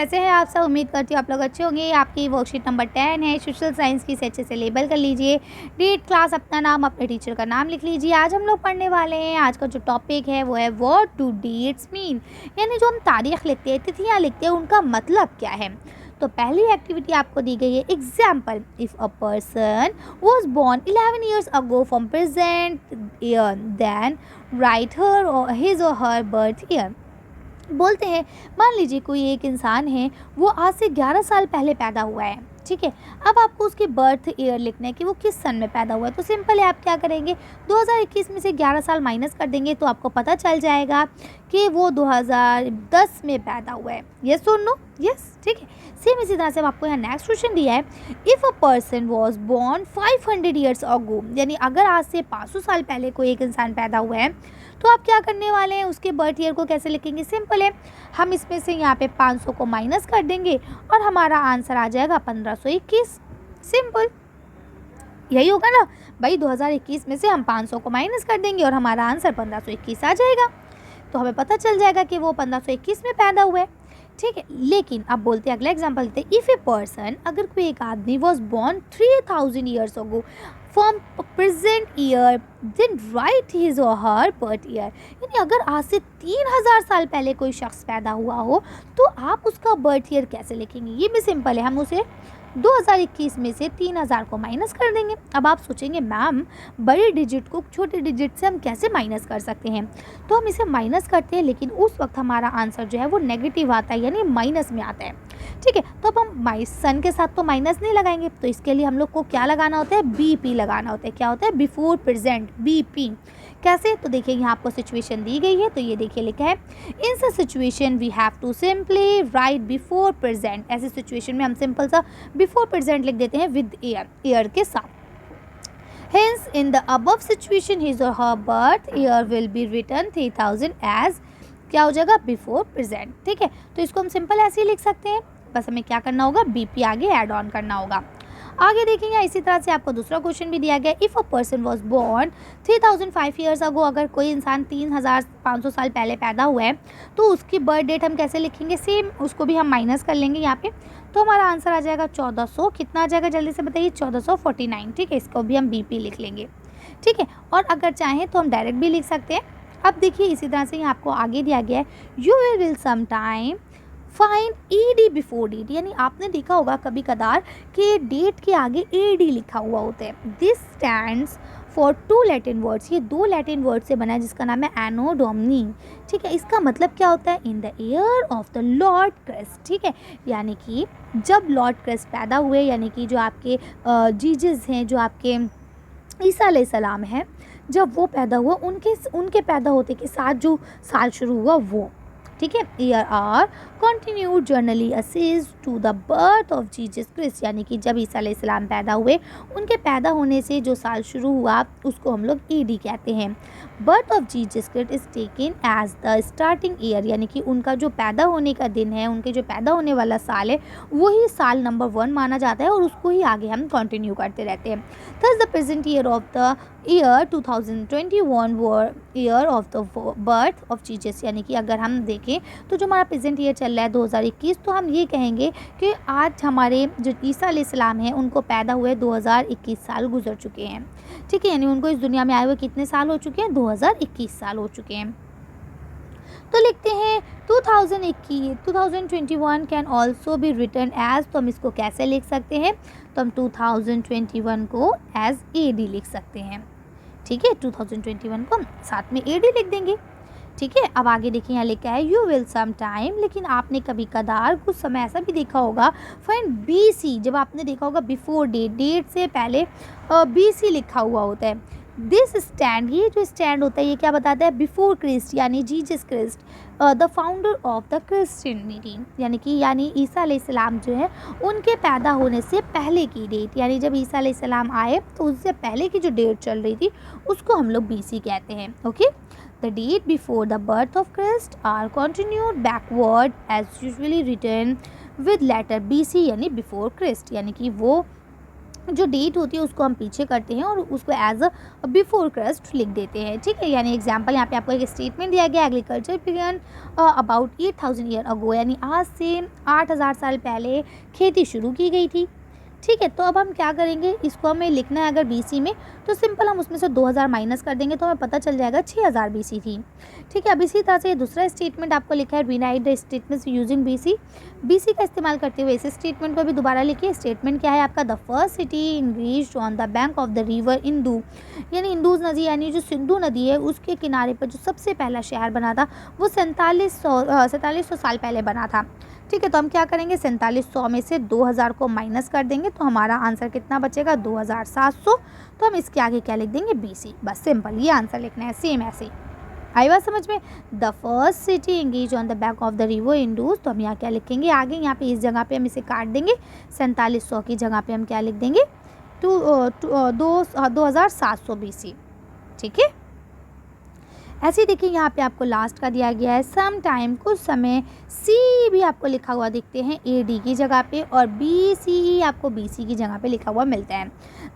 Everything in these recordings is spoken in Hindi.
कैसे हैं आप सब? उम्मीद करती हूँ आप लोग अच्छे होंगे। आपकी वर्कशीट नंबर 10 है, सोशल साइंस की, इसे अच्छे से लेबल कर लीजिए। डेट, क्लास, अपना नाम, अपने टीचर का नाम लिख लीजिए। आज हम लोग पढ़ने वाले हैं, आज का जो टॉपिक है वो है व्हाट डू डेट्स मीन, यानी जो हम तारीख लिखते हैं, तिथियाँ लिखते हैं, उनका मतलब क्या है। तो पहली एक्टिविटी आपको दी गई है example, if a person was born 11 years ago from present year then write her his or her birth year. बोलते हैं मान लीजिए कोई एक इंसान है, वो आज से 11 साल पहले पैदा हुआ है, ठीक है। अब आपको उसकी बर्थ ईयर लिखना है कि वो किस सन में पैदा हुआ है। तो सिंपल है, आप क्या करेंगे, 2021 में से 11 साल माइनस कर देंगे तो आपको पता चल जाएगा कि वो 2010 में पैदा हुआ है। यस और नो? यस, ठीक है। सेम इसी तरह से आपको यहाँ नेक्स्ट क्वेश्चन दिया है, if a person was born 500 years ago, यानी अगर आज से 500 साल पहले कोई एक इंसान पैदा हुआ है तो आप क्या करने वाले हैं, उसके बर्थ ईयर को कैसे लिखेंगे। सिंपल है, हम इसमें से यहाँ पे 500 को माइनस कर देंगे और हमारा आंसर आ जाएगा 1521। सिंपल, यही होगा ना भाई। 2021 में से हम 500 को माइनस कर देंगे और हमारा आंसर 1521 आ जाएगा। तो हमें पता चल जाएगा कि वो 1521 में पैदा हुए, ठीक है। लेकिन अब बोलते हैं, अगला एग्जाम्पल देते हैं, इफ़ ए पर्सन, अगर कोई एक आदमी was born 3000 years ago from present year then write his or her birth year, यानी अगर आज से 3000 साल पहले कोई शख्स पैदा हुआ हो तो आप उसका बर्थ ईयर कैसे लिखेंगे। ये भी सिंपल है, हम उसे 2021 में से 3000 को माइनस कर देंगे। अब आप सोचेंगे मैम बड़े डिजिट को छोटे डिजिट से हम कैसे माइनस कर सकते हैं। तो हम इसे माइनस करते हैं, लेकिन उस वक्त हमारा आंसर जो है वो नेगेटिव आता है, यानी माइनस में आता है, ठीक है। तो अब हम सन के साथ तो माइनस नहीं लगाएंगे, तो इसके लिए हम लोग को क्या लगाना होता है, बीपी लगाना होता है। क्या होता है, बिफोर प्रेजेंट, बीपी। कैसे, तो देखिए यहाँ आपको सिचुएशन दी गई है, तो ये देखिए लिखा है, in such situation we have to simply write before present. ऐसे सिचुएशन में हम सिंपल सा बिफोर प्रेजेंट लिख देते हैं विद ईयर के साथ। Hence, in the above situation, his or her birth year will be written 3000 as क्या हो जाएगा, बिफोर प्रेजेंट, ठीक है। तो इसको हम सिंपल ऐसे ही लिख सकते हैं, बस हमें क्या करना होगा, बीपी आगे ऐड ऑन करना होगा। आगे देखेंगे, इसी तरह से आपको दूसरा क्वेश्चन भी दिया गया, if a person was born 3005 years ago, अगर कोई इंसान 3500 साल पहले पैदा हुआ है तो उसकी बर्थ डेट हम कैसे लिखेंगे। सेम, उसको भी हम माइनस कर लेंगे यहाँ पे, तो हमारा आंसर आ जाएगा 1400, कितना आ जाएगा जल्दी से बताइए, 1449, ठीक है। इसको भी हम बीपी लिख लेंगे, ठीक है। और अगर चाहें तो हम डायरेक्ट भी लिख सकते हैं। अब देखिए इसी तरह से यहाँ आपको आगे दिया गया है, you will some time find AD before date, यानी आपने देखा होगा कभी कदार कि डेट के आगे एडी लिखा हुआ होता है। This stands for 2 Latin words, ये 2 लैटिन वर्ड से बना है जिसका नाम है एनो डोमिनी, ठीक है। इसका मतलब क्या होता है, in the year of the Lord Christ, ठीक है। यानी कि जब लॉर्ड क्रिस्ट पैदा हुए, यानी कि जो आपके जीजस हैं, जो आपके ईसा अलैहिस्सलाम है, जब वो पैदा हुआ, उनके पैदा होते के साथ जो साल शुरू हुआ वो, ठीक है। Year are continued generally ages to the birth of Jesus Christ, यानी कि जब ईसा अलैहिस्सलाम पैदा हुए, उनके पैदा होने से जो साल शुरू हुआ उसको हम लोग ईडी कहते हैं। Birth of Jesus Christ is taken as the starting year, यानी कि उनका जो पैदा होने का दिन है, उनके जो पैदा होने वाला साल है, वही साल नंबर 1 माना जाता है और उसको ही आगे हम कंटिन्यू करते रहते हैं। Thus the present year of the year 2021 were year of the birth of Jesus, यानी कि अगर हम देखें तो जो हमारा प्रेजेंट ईयर चल रहा है 2021, तो हम ये कहेंगे कि आज हमारे जो ईसा अलैहिस्सलाम हैं उनको पैदा हुए 2021 साल गुजर चुके हैं, ठीक है। यानी उनको इस दुनिया में आए हुए कितने साल हो चुके हैं, 2021 साल हो चुके हैं। तो लिखते हैं 2021 can also be written as, तो हम इसको कैसे लिख सकते हैं, तो हम 2021 को एज एडी लिख सकते हैं, ठीक है। 2021 को हम साथ में एडी लिख देंगे, ठीक है। अब आगे देखिए यहाँ लिखा है यू विल सम टाइम, लेकिन आपने कभी कदार कुछ समय ऐसा भी देखा होगा फाइंड बीसी, जब आपने देखा होगा बिफोर डेट, डेट से पहले बीसी लिखा हुआ होता है। दिस स्टैंड, ये जो स्टैंड होता है ये क्या बताता है, बिफोर क्रिस्ट, यानी Jesus Christ the founder of the Christianity, यानी ईसा अलैहिस्सलाम जो है उनके पैदा होने से पहले की डेट, यानी जब ईसा अलैहिस्सलाम आए तो उससे पहले की जो डेट चल रही थी उसको हम लोग बीसी कहते हैं, okay. The date before the birth of Christ are continued backward as usually written with letter BC, यानी before Christ, यानी कि वो जो डेट होती है उसको हम पीछे करते हैं और उसको एज अ बिफोर क्रस्ट लिख देते हैं, ठीक है। यानी एग्जांपल यहाँ पे आपको एक स्टेटमेंट दिया गया, agriculture began about 8000 year ago, यानी आज से 8000 साल पहले खेती शुरू की गई थी, ठीक है। तो अब हम क्या करेंगे, इसको हमें लिखना है अगर बीसी में, तो सिंपल हम उसमें से 2000 माइनस कर देंगे तो हमें पता चल जाएगा 6000 बीसी थी, ठीक है। अब इसी तरह से दूसरा स्टेटमेंट आपको लिखा है, rewrite the statements using BC, BC का इस्तेमाल करते हुए इस स्टेटमेंट को भी दोबारा लिखिए। स्टेटमेंट क्या है आपका, the first city emerged on the bank of the river Indus, यानी इंदूज नदी यानी जो सिंधु नदी है उसके किनारे पर जो सबसे पहला शहर बना था वो 4700 साल पहले बना था, ठीक है। तो हम क्या करेंगे, 4700 में से 2000 को माइनस कर देंगे तो हमारा आंसर कितना बचेगा, 2700। तो हम इसके आगे क्या लिख देंगे, बीसी, बस सिंपल ये आंसर लिखना है। सेम ऐसे ही आई बात समझ में। The first city engage on the bank of the river Indus, तो हम यहाँ क्या लिखेंगे आगे, यहाँ पे इस जगह पे हम इसे काट देंगे, 4700 की जगह पे हम क्या लिख देंगे, 2700 बीसी, ठीक है। ऐसे ही देखिए यहाँ पे आपको लास्ट का दिया गया है, सम टाइम, कुछ समय, सी भी आपको लिखा हुआ दिखते हैं ए डी की जगह पे और बी सी आपको बी सी की जगह पे लिखा हुआ मिलता है।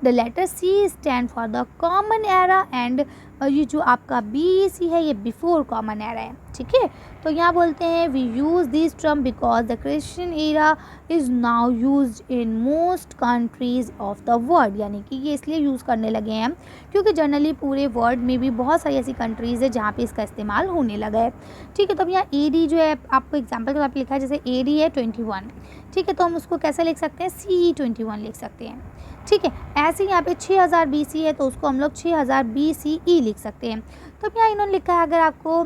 The letter C stand for the common era and ये जो आपका बी सी है ये बिफोर कॉमन एरा है, ठीक है। तो यहाँ बोलते हैं we use this term because the Christian era is now use in most countries of the world, यानी कि ये इसलिए यूज़ करने लगे हैं हम क्योंकि जनरली पूरे वर्ल्ड में भी बहुत सारी ऐसी कंट्रीज़ है जहाँ पे इसका इस्तेमाल होने लगा है, ठीक है। तो अब यहाँ ए डी जो है आपको एग्जाम्पल के तौर पर लिखा है, जैसे ए डी है 21, ठीक है। तो हम उसको कैसे लिख सकते हैं, सी 21 लिख सकते हैं, ठीक है। ऐसे यहाँ पे 6000 बी सी है तो उसको हम लोग 6000 बी सी ई लिख सकते हैं। तो अब यहाँ इन्होंने लिखा है अगर आपको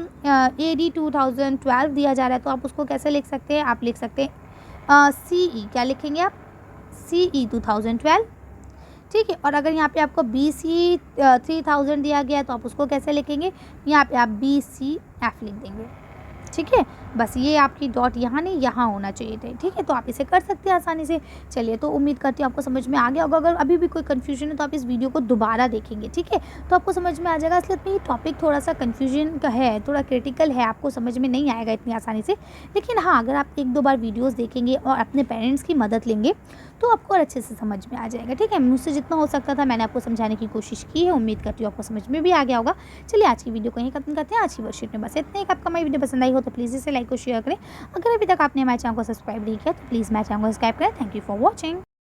ए डी 2012 दिया जा रहा है तो आप उसको कैसे लिख सकते हैं, आप लिख सकते हैं सी ई, क्या लिखेंगे आप, सी ई 2012, ठीक है। और अगर यहाँ पे आपको बी सी 3000 दिया गया है तो आप उसको कैसे लिखेंगे, यहाँ पे आप बी सी एफ लिख देंगे, ठीक है। बस ये आपकी डॉट यहाँ नहीं यहाँ होना चाहिए थे, ठीक है। तो आप इसे कर सकते हैं आसानी से। चलिए, तो उम्मीद करती हूँ आपको समझ में आ गया होगा। अगर अभी भी कोई कन्फ्यूजन है तो आप इस वीडियो को दोबारा देखेंगे, ठीक है, तो आपको समझ में आ जाएगा। इसलिए ये टॉपिक थोड़ा सा कन्फ्यूजन का है, थोड़ा क्रिटिकल है, आपको समझ में नहीं आएगा इतनी आसानी से। लेकिन हाँ, अगर आप 1-2 बार वीडियोज़ देखेंगे और अपने पेरेंट्स की मदद लेंगे तो आपको और अच्छे से समझ में आ जाएगा, ठीक है। मुझसे जितना हो सकता था मैंने आपको समझाने की कोशिश की है। उम्मीद करती हूँ आपको समझ में भी आ गया होगा। चलिए, आज की वीडियो को यहीं खत्म करते हैं। आज की वर्कशीट में बस इतना ही। आपका हमारी वीडियो पसंद आई हो तो प्लीज़ इसे लाइक और शेयर करें। अगर अभी तक आपने हमारे चैनल को सब्सक्राइब नहीं किया तो प्लीज़ हमारे चैनल को सब्सक्राइब करें। Thank you for watching.